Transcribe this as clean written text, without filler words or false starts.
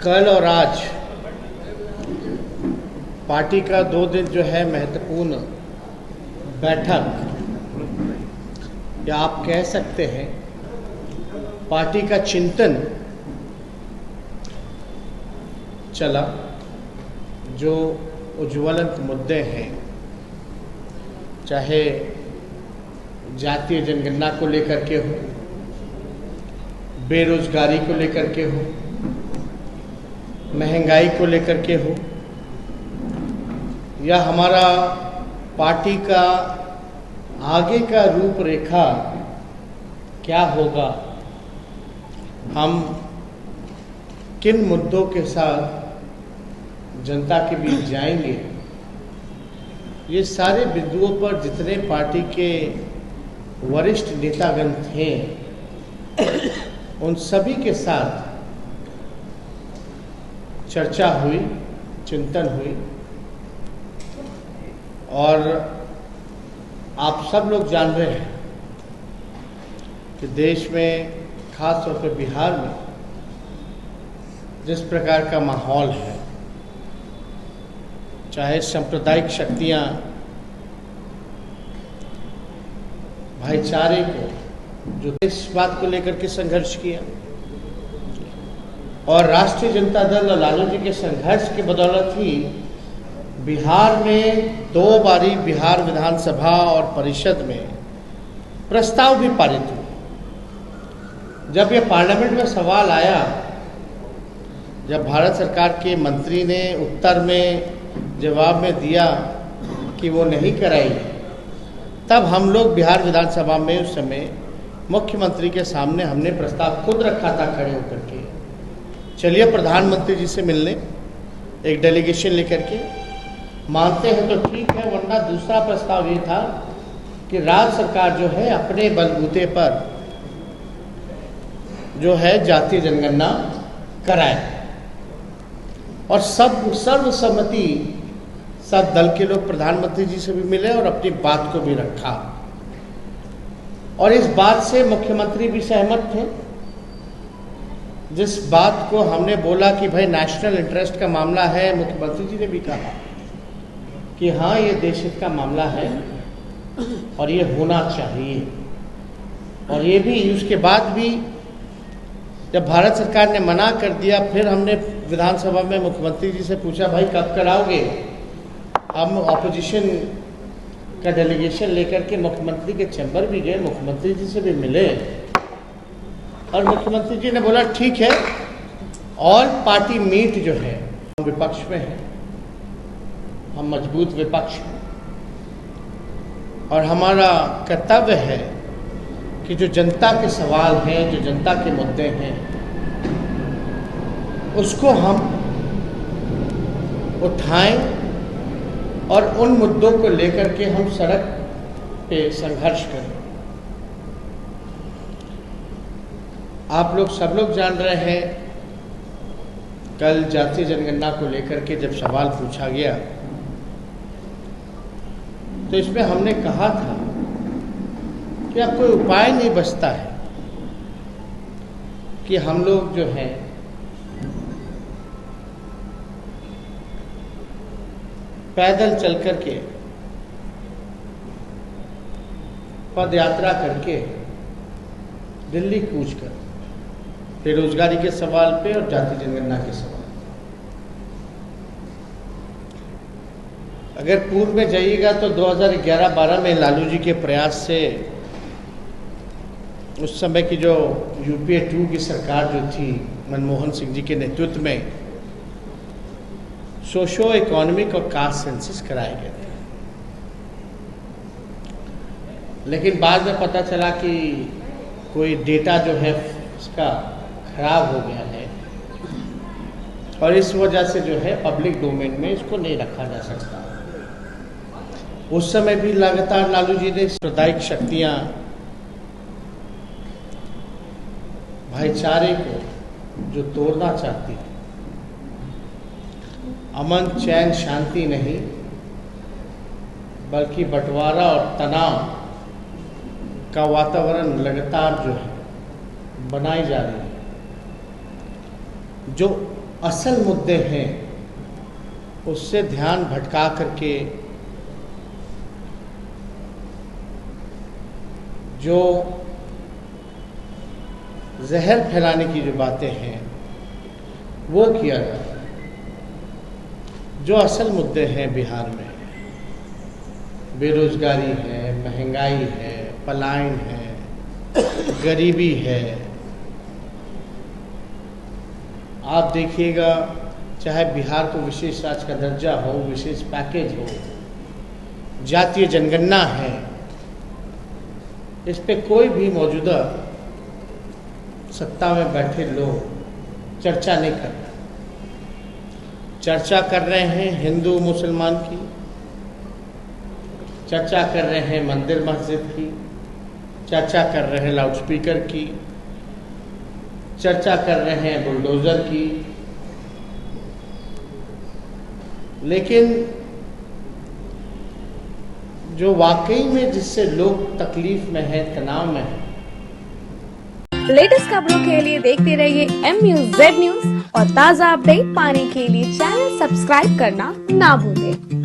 कल और आज पार्टी का 2 दिन जो है महत्वपूर्ण बैठक, या आप कह सकते हैं पार्टी का चिंतन चला, जो उज्ज्वलंत मुद्दे हैं, चाहे जातीय जनगणना को लेकर के हो, बेरोजगारी को लेकर के हो, महंगाई को लेकर के हो, या हमारा पार्टी का आगे का रूपरेखा क्या होगा, हम किन मुद्दों के साथ जनता के बीच जाएंगे, ये सारे बिंदुओं पर जितने पार्टी के वरिष्ठ नेतागण थे उन सभी के साथ चर्चा हुई, चिंतन हुई। और आप सब लोग जान रहे हैं कि देश में, खास तौर पर बिहार में जिस प्रकार का माहौल है, चाहे सांप्रदायिक शक्तियां भाईचारे को, जो इस बात को लेकर के संघर्ष किया, और राष्ट्रीय जनता दल और लालू जी के संघर्ष के बदौलत ही बिहार में 2 बारी बिहार विधानसभा और परिषद में प्रस्ताव भी पारित हुए। जब यह पार्लियामेंट में सवाल आया, जब भारत सरकार के मंत्री ने उत्तर में जवाब में दिया कि वो नहीं कराई, तब हम लोग बिहार विधानसभा में उस समय मुख्यमंत्री के सामने हमने प्रस्ताव खुद रखा था खड़े होकर के, चलिए प्रधानमंत्री जी से मिलने, एक डेलीगेशन लेकर के, मानते हैं तो ठीक है, वरना दूसरा प्रस्ताव ये था कि राज्य सरकार जो है अपने बलबूते पर जो है जातीय जनगणना कराए, और सर्वसम्मति सब दल के लोग प्रधानमंत्री जी से भी मिले और अपनी बात को भी रखा, और इस बात से मुख्यमंत्री भी सहमत थे। जिस बात को हमने बोला कि भाई नेशनल इंटरेस्ट का मामला है, मुख्यमंत्री जी ने भी कहा कि हाँ, ये देश हित का मामला है और ये होना चाहिए। और ये भी, उसके बाद भी जब भारत सरकार ने मना कर दिया, फिर हमने विधानसभा में मुख्यमंत्री जी से पूछा, भाई कब कराओगे? हम ऑपोजिशन का डेलीगेशन लेकर के मुख्यमंत्री के चैम्बर भी गए, मुख्यमंत्री जी से भी मिले, और मुख्यमंत्री जी ने बोला ठीक है, ऑल पार्टी मीट जो है, हम विपक्ष में है, हम मजबूत विपक्ष हैं, और हमारा कर्तव्य है कि जो जनता के सवाल हैं, जो जनता के मुद्दे हैं, उसको हम उठाएं और उन मुद्दों को लेकर के हम सड़क पे संघर्ष करें। आप लोग सब लोग जान रहे हैं, कल जातीय जनगणना को लेकर के जब सवाल पूछा गया, तो इसमें हमने कहा था कि अब कोई उपाय नहीं बचता है कि हम लोग जो है पैदल चल करके, पद यात्रा करके दिल्ली कूच कर बेरोजगारी के सवाल पे और जातीय जनगणना के सवाल, अगर पूर्व में जाइएगा तो 2011-12 में लालू जी के प्रयास से उस समय की जो यूपीए 2 की सरकार जो थी, मनमोहन सिंह जी के नेतृत्व में, सोशो इकोनॉमिक और कास्ट सेंसस कराए गए थे। लेकिन बाद में पता चला कि कोई डेटा जो है उसका खराब हो गया है, और इस वजह से जो है पब्लिक डोमेन में इसको नहीं रखा जा सकता। उस समय भी लगातार लालू जी ने सांप्रदायिक शक्तियां भाईचारे को जो तोड़ना चाहती है, अमन चैन शांति नहीं बल्कि बंटवारा और तनाव का वातावरण लगातार जो है बनाई जा रही है, जो असल मुद्दे हैं उससे ध्यान भटका करके जो जहर फैलाने की जो बातें हैं वो किया जाता है। जो असल मुद्दे हैं बिहार में, बेरोजगारी है, महंगाई है, पलायन है, गरीबी है। आप देखिएगा, चाहे बिहार को विशेष राज्य का दर्जा हो, विशेष पैकेज हो, जातीय जनगणना है, इस पे कोई भी मौजूदा सत्ता में बैठे लोग चर्चा नहीं कर रहे। चर्चा कर रहे हैं हिंदू मुसलमान की, चर्चा कर रहे हैं मंदिर मस्जिद की, चर्चा कर रहे हैं लाउडस्पीकर की, चर्चा कर रहे हैं बुलडोजर की। लेकिन जो वाकई में जिससे लोग तकलीफ में है, तनाव में है। लेटेस्ट खबरों के लिए देखते रहिए MUZ न्यूज और ताज़ा अपडेट पाने के लिए चैनल सब्सक्राइब करना ना भूलें।